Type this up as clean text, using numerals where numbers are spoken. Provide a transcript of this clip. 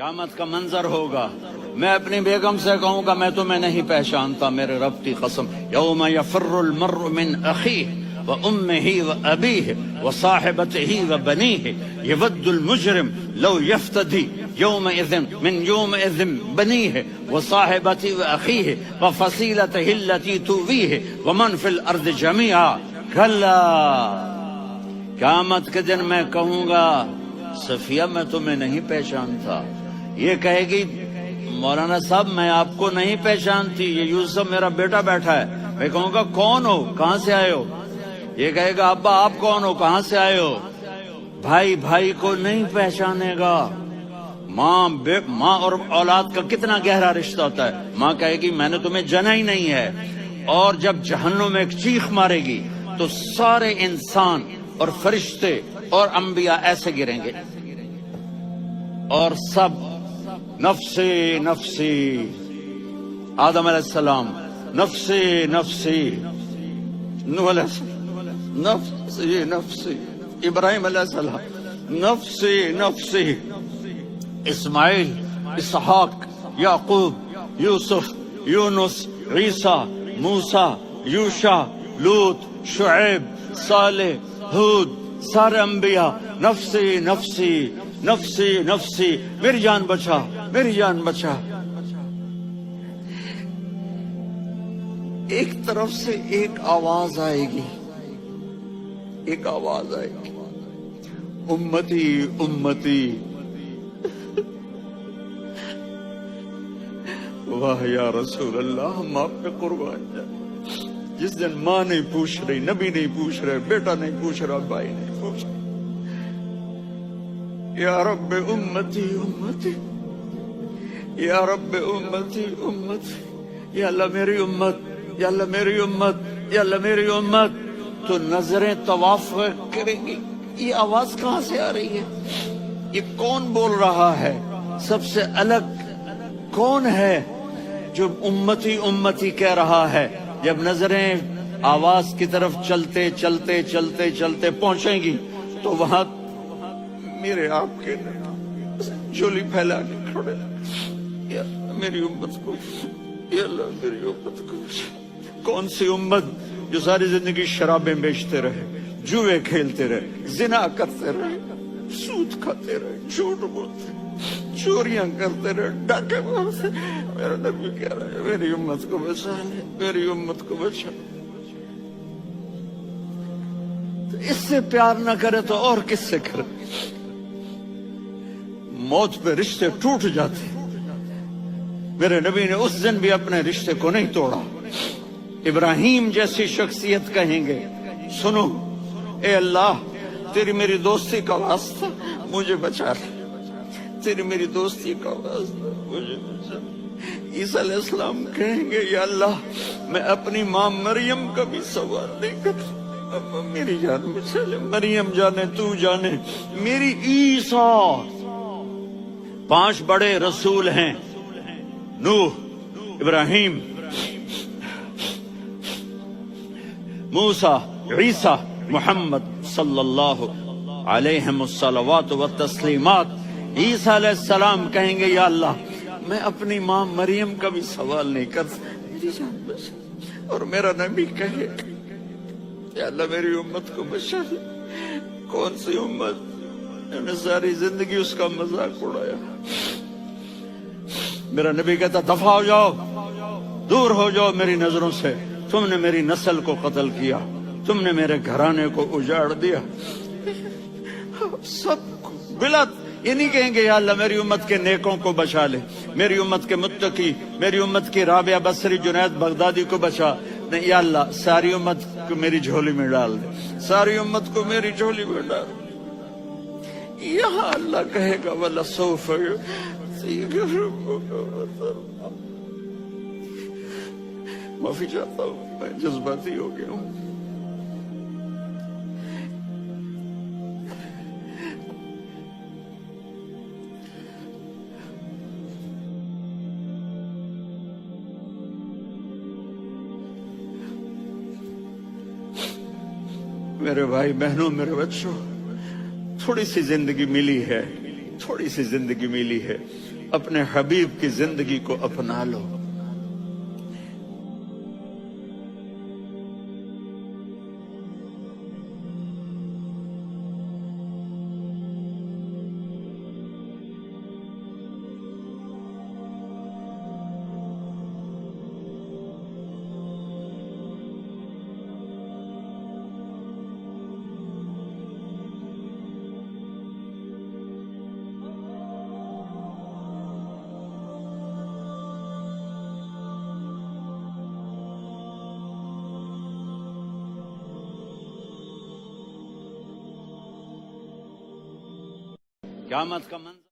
قیامت کا منظر ہوگا، میں اپنی بیگم سے کہوں گا میں تمہیں نہیں پہچانتا، میرے رب کی قسم، یوم یفر المرء من اخیہ وامہ وابیہ وصاحبتہ وبنیہ یود المجرم لو یفتدی یومئذ من یومئذ بنیہ وصاحبتہ واخیہ وفصیلتہ التی تؤویہ ومن فی الارض جمیعا کلا، قیامت کے دن میں کہوں گا صفیہ میں تمہیں نہیں پہچانتا، یہ کہے گی مولانا صاحب میں آپ کو نہیں پہچانتی، یہ یوسف میرا بیٹا بیٹھا ہے، میں کہوں گا کون ہو، کہاں سے آئے ہو، یہ کہے گا ابا آپ کون ہو، کہاں سے آئے ہو، بھائی بھائی کو نہیں پہچانے گا، ماں اور اولاد کا کتنا گہرا رشتہ ہوتا ہے، ماں کہے گی میں نے تمہیں جنا ہی نہیں ہے، اور جب جہنم میں ایک چیخ مارے گی تو سارے انسان اور فرشتے اور انبیاء ایسے گریں گے اور سب نفسی نفسی، آدم علیہ السلام نفسی نفسی، نوح علیہ السلام نفسی نفسی، ابراہیم علیہ السلام نفسی نفسی، اسماعیل، اسحاق، یعقوب، یوسف، یونس، عیسیٰ، موسیٰ، یوشع، لوط، شعیب، صالح، ہود، سارے انبیاء نفسی نفسی نفسی نفسی، میری جان بچا میری جان بچا۔ ایک طرف سے ایک آواز آئے گی، ایک آواز آئے گی، امتی امتی، واہ یا رسول اللہ ہم آپ پہ قربان جائیں۔ جس دن ماں نہیں پوچھ رہی، نبی نہیں پوچھ رہے، بیٹا نہیں پوچھ رہا، بھائی نہیں پوچھ رہا، یا رب امتی امتی، یا رب امتی امتی، یا اللہ میری امت، یا اللہ میری امت، یا اللہ میری امت، تو نظریں طواف کریں گی، یہ آواز کہاں سے آ رہی ہے، یہ کون بول رہا ہے، سب سے الگ کون ہے جو امتی امتی کہہ رہا ہے؟ جب نظریں آواز کی طرف چلتے چلتے چلتے چلتے پہنچیں گی تو وہاں میرے آپ کے جھولی پھیلا کے کھڑے، یا میری امت کو، یا اللہ میری امت کو۔ کون سی امت جو ساری زندگی شرابیں بیچتے رہے، جوئے کھیلتے رہے، زنا کرتے رہے، سود کھاتے رہے، جھوٹ بولتے، چوریاں کرتے رہے، ڈاکے مارتے، میرا نبی کہہ رہا ہے میری امت کو بچا لے، میری امت کو بچا۔ تو اس سے پیار نہ کرے تو اور کس سے کرے؟ موت پہ رشتے ٹوٹ جاتے، میرے نبی نے اس دن بھی اپنے رشتے کو نہیں توڑا۔ ابراہیم جیسی شخصیت کہیں گے سنو اے اللہ تیری میری دوستی کا واسطہ مجھے بچا لے، تیری میری دوستی کا واسطہ مجھے بچا لے۔ عیسیٰ علیہ السلام کہیں گے یا اللہ میں اپنی ماں مریم کا بھی سوال نہیں کرتا، میری جان بچا لے، مریم جانے تو جانے میری عیسیٰ۔ 5 بڑے رسول ہیں، نوح، ابراہیم، موسیٰ، عیسیٰ، محمد صلی اللہ علیہ الصلوات والتسلیمات۔ عیسیٰ علیہ السلام کہیں گے یا اللہ میں اپنی ماں مریم کا بھی سوال نہیں کرتا، میری جان بچا۔ اور میرا نبی کہے یا اللہ میری امت کو بچا لے۔ کون سی امت انہوں نے ساری زندگی اس کا مذاق اڑایا؟ میرا نبی کہتا دفع ہو جاؤ، دور ہو جاؤ میری نظروں سے، تم نے میری نسل کو قتل کیا، تم نے میرے گھرانے کو اجاڑ دیا۔ سب بلا یہ نہیں کہیں گے یا اللہ میری امت کے نیکوں کو بچا لے، میری امت کے متقی، میری امت کی رابعہ بصری، جنید بغدادی کو بچا، نہیں یا اللہ ساری امت کو میری جھولی میں ڈال دے، ساری امت کو میری جھولی میں ڈال دے۔ یہاں اللہ کہے گا وَلَسَوْفَ معافی چاہتا ہوں میں جذباتی ہو گیا ہوں۔ میرے بھائی بہنوں، میرے بچوں، تھوڑی سی زندگی ملی ہے، تھوڑی سی زندگی ملی ہے، اپنے حبیب کی زندگی کو اپنا لو۔ قیامت کا منظر